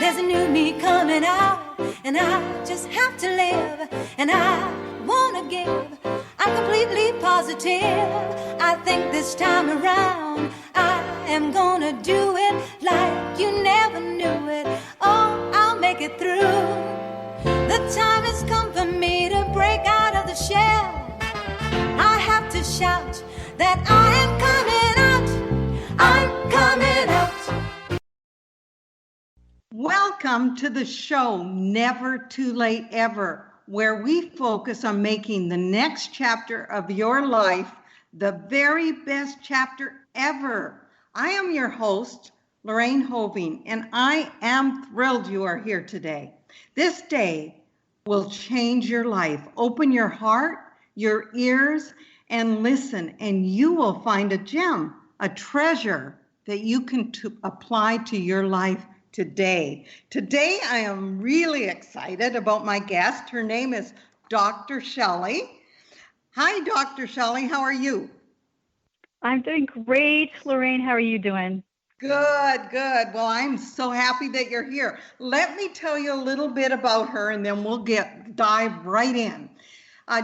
There's a new me coming out, and I just have to live, and I wanna give. I'm completely positive. I think this time around I am gonna do it like you never knew it. Oh, I'll make it through. The time has come for me to break out of the shell. I have to shout that I am coming out. I'm coming out. Welcome to the show, Never Too Late Ever, where we focus on making the next chapter of your life the very best chapter ever. I am your host, Lorraine Hoving, and I am thrilled you are here today. This day will change your life. Open your heart, your ears, and listen, and you will find a gem, a treasure that you can apply to your life today. Today, I am really excited about my guest. Her name is Dr. Shelly. Hi, Dr. Shelly. How are you? I'm doing great, Lorraine. How are you doing? Good, good. Well, I'm so happy that you're here. Let me tell you a little bit about her, and then we'll dive right in.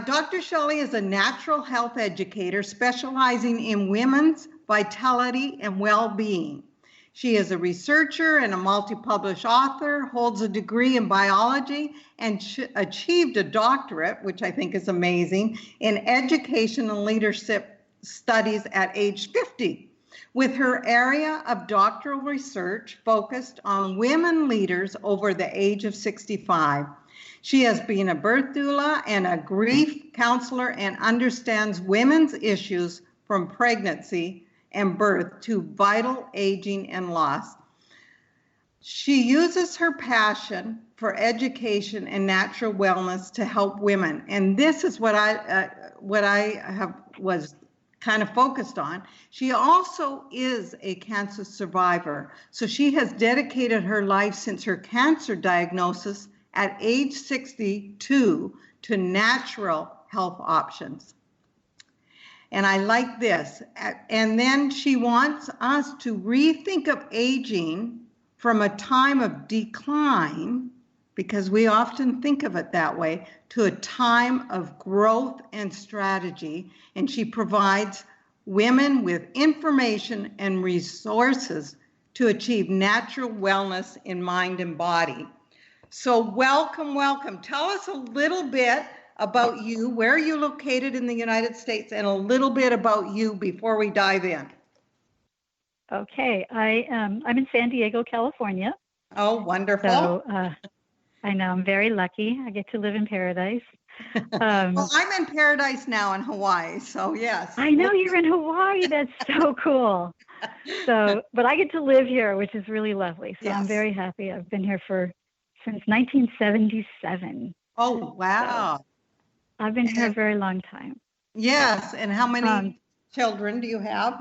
Dr. Shelly is a natural health educator specializing in women's vitality and well-being. She is a researcher and a multi-published author, holds a degree in biology, and achieved a doctorate, which I think is amazing, in education and leadership studies at age 50, with her area of doctoral research focused on women leaders over the age of 65. She has been a birth doula and a grief counselor and understands women's issues from pregnancy and birth to vital aging and loss. She uses her passion for education and natural wellness to help women, and this is what I was kind of focused on. She also is a cancer survivor, so she has dedicated her life since her cancer diagnosis at age 62 to natural health options. And I like this. And then she wants us to rethink of aging from a time of decline, because we often think of it that way, to a time of growth and strategy. And she provides women with information and resources to achieve natural wellness in mind and body. So welcome, welcome. Tell us a little bit about you. Where are you located in the United States, and a little bit about you before we dive in. Okay, I'm in San Diego, California. Oh, wonderful. So I know I'm very lucky. I get to live in paradise. Well, I'm in paradise now in Hawaii, so yes. I know you're in Hawaii. That's so cool. So, but I get to live here, which is really lovely. So yes. I'm very happy. I've been here since 1977. Oh, wow. So, I've been here a very long time. Yes, and how many children do you have?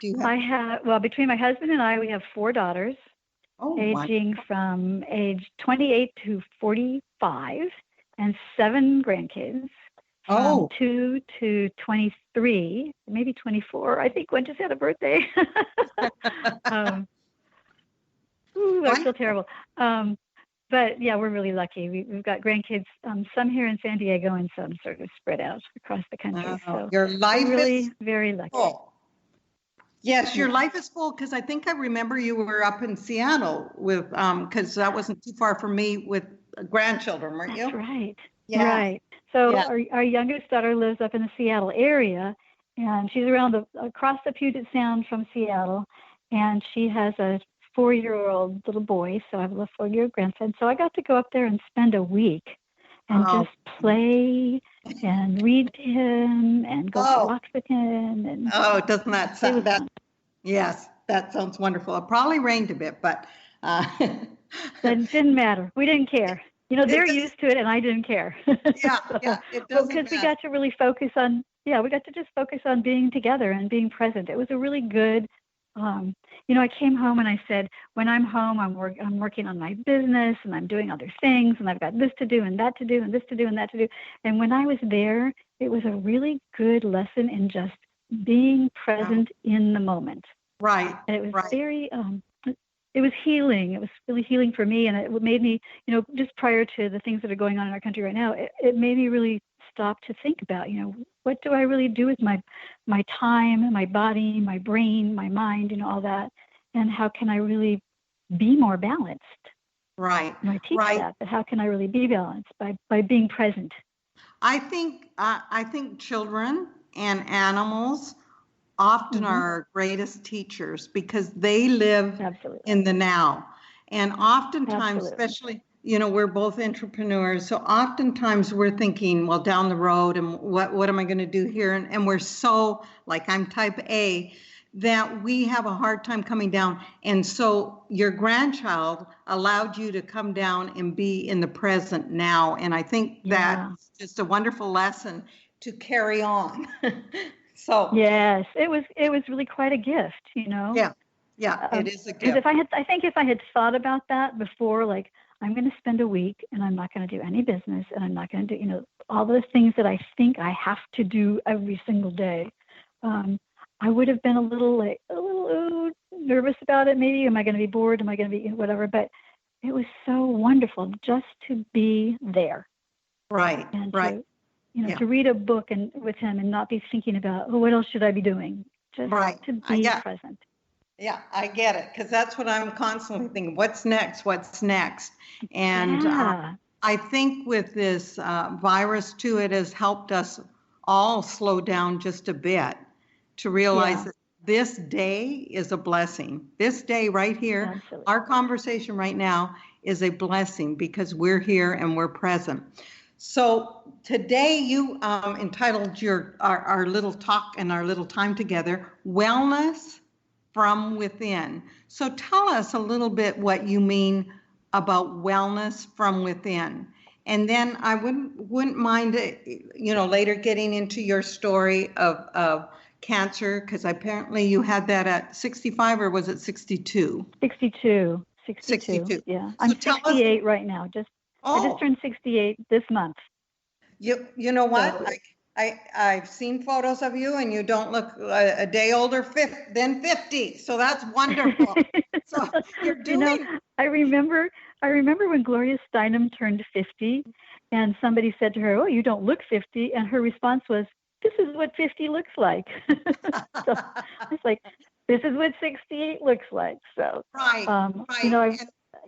Well, between my husband and I, we have 4 daughters, aging from age 28 to 45, and 7 grandkids, from 2 to 23, maybe 24. I think one just had a birthday. I feel terrible. But yeah, we're really lucky. We've got grandkids, some here in San Diego and some sort of spread out across the country. So your life really is very lucky. Full. Yes, your life is full, because I think I remember you were up in Seattle with, because that wasn't too far from me, with grandchildren, weren't you? That's right. Yeah. Right. So our youngest daughter lives up in the Seattle area, and she's across the Puget Sound from Seattle, and she has a 4-year-old little boy, so I have a little 4-year-old grandson. So I got to go up there and spend a week and just play and read to him and go for walks with him. And doesn't that sound that? Yes, that sounds wonderful. It probably rained a bit, but it didn't matter. We didn't care. You know, they're used to it, and I didn't care. Yeah, it doesn't because we got to really focus on. Yeah, we got to just focus on being together and being present. It was a really good. I came home and I said, when I'm home, I'm working on my business and I'm doing other things, and I've got this to do and that to do and this to do and that to do. And when I was there, it was a really good lesson in just being present in the moment. Right. And it was very, was healing. It was really healing for me, and it made me, just prior to the things that are going on in our country right now, it made me really stop to think about, what do I really do with my time, my body, my brain, my mind, all that, and how can I really be more balanced? Right. And I teach Right. that, but how can I really be balanced by being present? I think children and animals often are our greatest teachers because they live Absolutely. in the now. And oftentimes, Absolutely. especially, we're both entrepreneurs. So oftentimes we're thinking, well, down the road and what am I going to do here? And we're so, like, I'm type A, that we have a hard time coming down. And so your grandchild allowed you to come down and be in the present now. And I think that's just a wonderful lesson to carry on. So yes, it was really quite a gift, yeah, it is a Because gift. I think if I had thought about that before, like, I'm going to spend a week and I'm not going to do any business and I'm not going to do, all those things that I think I have to do every single day, I would have been a little nervous about it. Maybe, am I going to be bored? Am I going to be whatever? But it was so wonderful just to be there. Right. And right. to read a book and with him and not be thinking about, what else should I be doing? Just to be present. Yeah, I get it, because that's what I'm constantly thinking. What's next? What's next? And I think with this virus too, it has helped us all slow down just a bit to realize that this day is a blessing. This day right here, absolutely. Our conversation right now is a blessing because we're here and we're present. So today you entitled our little talk and our little time together, Wellness from Within. So tell us a little bit what you mean about wellness from within. And then I wouldn't mind, later getting into your story of cancer, because apparently you had that at 65, or was it 62? 62. 62. Yeah. So I'm 68 right now. I just turned 68 this month. You know what? So, I've seen photos of you and you don't look a day older than 50. So that's wonderful. So you're doing. I remember when Gloria Steinem turned 50 and somebody said to her, "Oh, you don't look 50." And her response was, "This is what 50 looks like." So it's like, this is what 68 looks like. So, right.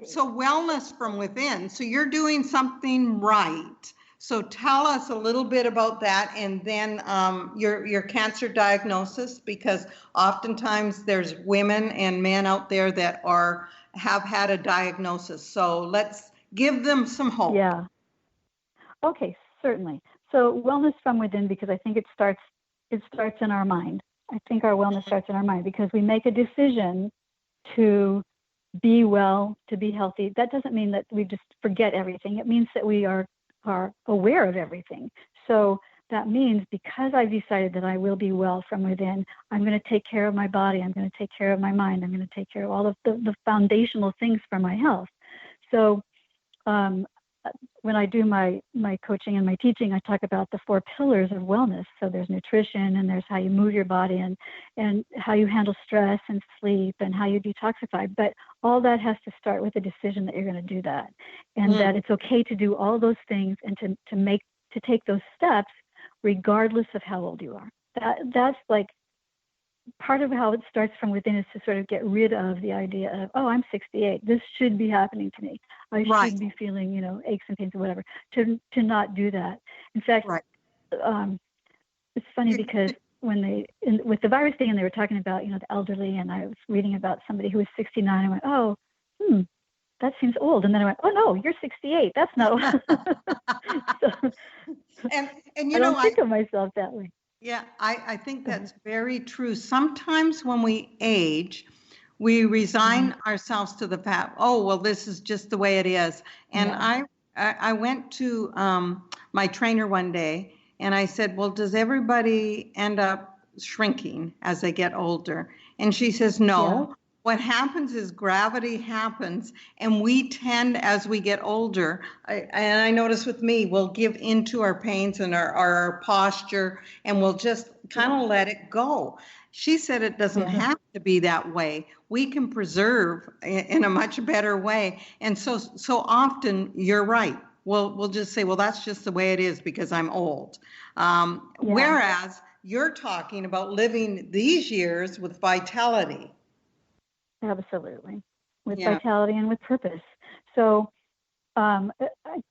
So wellness from within. So you're doing something right. So tell us a little bit about that, and then your cancer diagnosis, because oftentimes there's women and men out there that have had a diagnosis. So let's give them some hope. Yeah. Okay, certainly. So wellness from within, because I think it starts in our mind. I think our wellness starts in our mind because we make a decision to be well, to be healthy. That doesn't mean that we just forget everything. It means that we are aware of everything. So that means because I've decided that I will be well from within, I'm going to take care of my body. I'm going to take care of my mind. I'm going to take care of all of the foundational things for my health. So when I do my coaching and my teaching, I talk about the 4 pillars of wellness. So there's nutrition, and there's how you move your body, and how you handle stress and sleep, and how you detoxify. But all that has to start with a decision that you're going to do that, and that it's okay to do all those things and to take those steps regardless of how old you are. That's like part of how it starts from within, is to sort of get rid of the idea of, oh, I'm 68. This should be happening to me. I should be feeling, aches and pains or whatever. To not do that. In fact, it's funny because when with the virus thing, and they were talking about, the elderly, and I was reading about somebody who was 69. I went, oh, that seems old. And then I went, oh no, you're 68. That's not old. So, and I don't think of myself that way. Yeah, I think that's very true. Sometimes when we age, we resign ourselves to the fact, oh, well, this is just the way it is. And I went to my trainer one day and I said, well, does everybody end up shrinking as they get older? And she says, no. Yeah. What happens is gravity happens, and we tend, as we get older, and I notice with me, we'll give into our pains and our posture, and we'll just kind of let it go. She said it doesn't have to be that way. We can preserve in a much better way. And so often you're right. We'll just say, well, that's just the way it is because I'm old. Whereas you're talking about living these years with vitality. Absolutely. With vitality and with purpose. So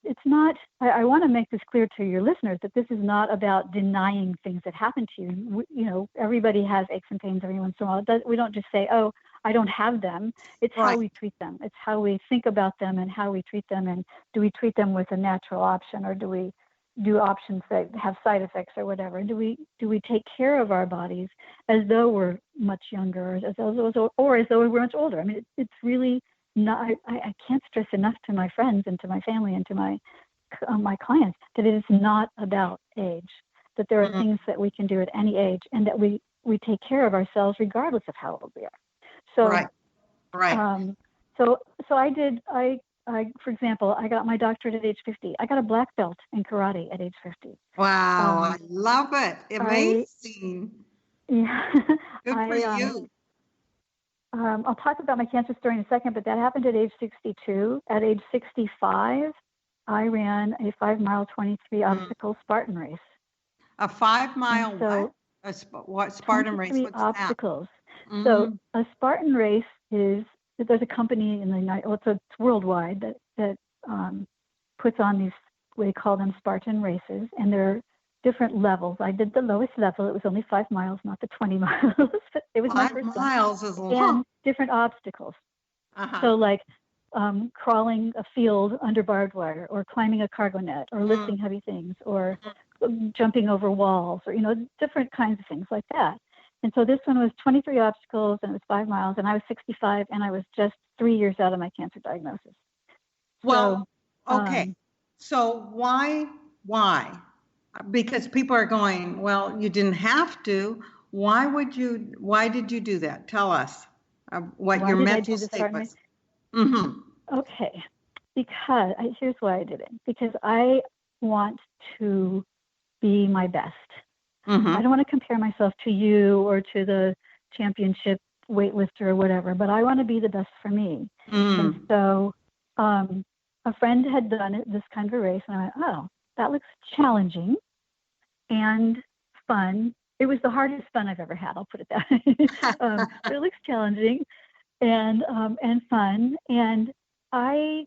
it's not, I want to make this clear to your listeners that this is not about denying things that happen to you. You know, everybody has aches and pains every once in a while. We don't just say, oh, I don't have them. It's how we treat them. It's how we think about them and how we treat them. And do we treat them with a natural option, or do we do options that have side effects or whatever? Do we take care of our bodies as though we're much younger, or as though we're much older? I mean, it's really not. I can't stress enough to my friends and to my family and to my clients that it is not about age. That there are things that we can do at any age, and that we take care of ourselves regardless of how old we are. So, so I did. For example, I got my doctorate at age 50. I got a black belt in karate at age 50. Wow, I love it. Amazing. Yeah. Good for you. I'll talk about my cancer story in a second, but that happened at age 62. At age 65, I ran a 5-mile, 23 obstacle Spartan race. A 5-mile what Spartan race? What's obstacles. That? So a Spartan race is, there's a company in the United, it's worldwide that puts on these, we call them Spartan races, and they're different levels. I did the lowest level. It was only 5 miles, not the 20 miles. It was my first 5 miles one. Is long. And different obstacles. So like crawling a field under barbed wire, or climbing a cargo net, or lifting heavy things, or jumping over walls, or, different kinds of things like that. And so this one was 23 obstacles, and it was 5 miles, and I was 65, and I was just 3 years out of my cancer diagnosis. Well, okay. So why? Because people are going, well, you didn't have to. Why did you do that? Tell us what your mental state was. Okay. Because here's why I did it. Because I want to be my best. I don't want to compare myself to you or to the championship weightlifter or whatever, but I want to be the best for me. And so a friend had done this kind of a race, and I went, oh, that looks challenging and fun. It was the hardest fun I've ever had, I'll put it that way. But it looks challenging and fun. And I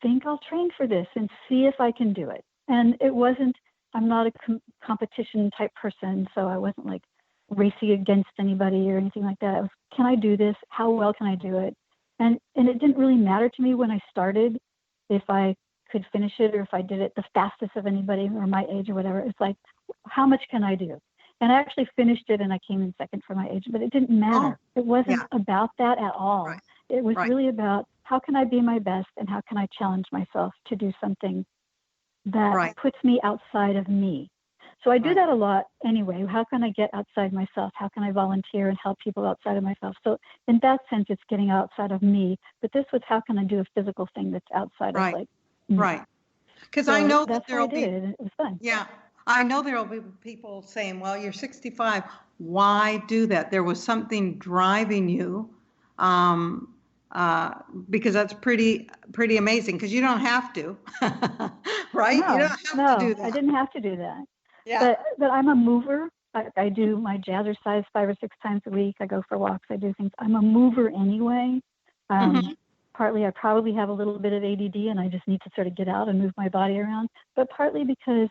think I'll train for this and see if I can do it. And it wasn't, I'm not a competition type person, so I wasn't like racing against anybody or anything like that. It was, can I do this? How well can I do it? And it didn't really matter to me when I started if I could finish it or if I did it the fastest of anybody or my age or whatever. It's like, how much can I do? And I actually finished it, and I came in second for my age, but it didn't matter. It wasn't about that at all. It was really about how can I be my best, and how can I challenge myself to do something that puts me outside of me. So I do that a lot anyway. How can I get outside myself? How can I volunteer and help people outside of myself? So in that sense, it's getting outside of me. But this was, how can I do a physical thing that's outside of like me? Because I know that there'll be, it was fun. Yeah, I know there'll be people saying, well, you're 65. Why do that? There was something driving you. Because that's pretty amazing, because you don't have to, right? No, you don't have to do that. I didn't have to do that. Yeah. But I'm a mover. I do my jazzercise 5 or 6 times a week. I go for walks. I do things. I'm a mover anyway. Partly I probably have a little bit of ADD, and I just need to sort of get out and move my body around. But partly because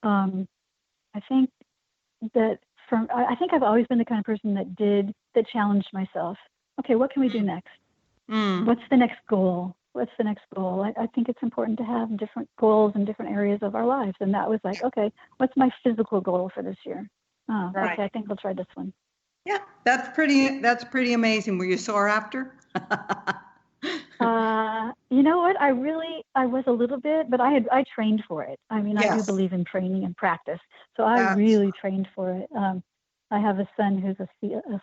I think I've always been the kind of person that challenged myself. Okay, what can we do next? What's the next goal? I think it's important to have different goals in different areas of our lives. And that was like, okay, what's my physical goal for this year? Okay, I think I'll try this one. Yeah, that's pretty amazing. Were you sore after? You know what? I was a little bit, but I trained for it. I mean, I do believe in training and practice. So I really trained for it. I have a son who's a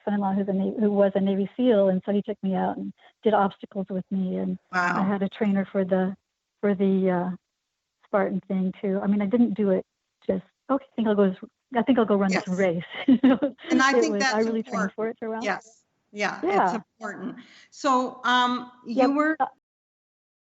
son-in-law who was a Navy SEAL, and so he took me out and did obstacles with me. And I had a trainer for the Spartan thing too. I mean, I didn't do it just, okay, I think I'll go I think I'll go run this Yes. race. And I think I that's really trained important. for it for a while. Yes. Yeah, it's Yeah. important. So, Yep. you were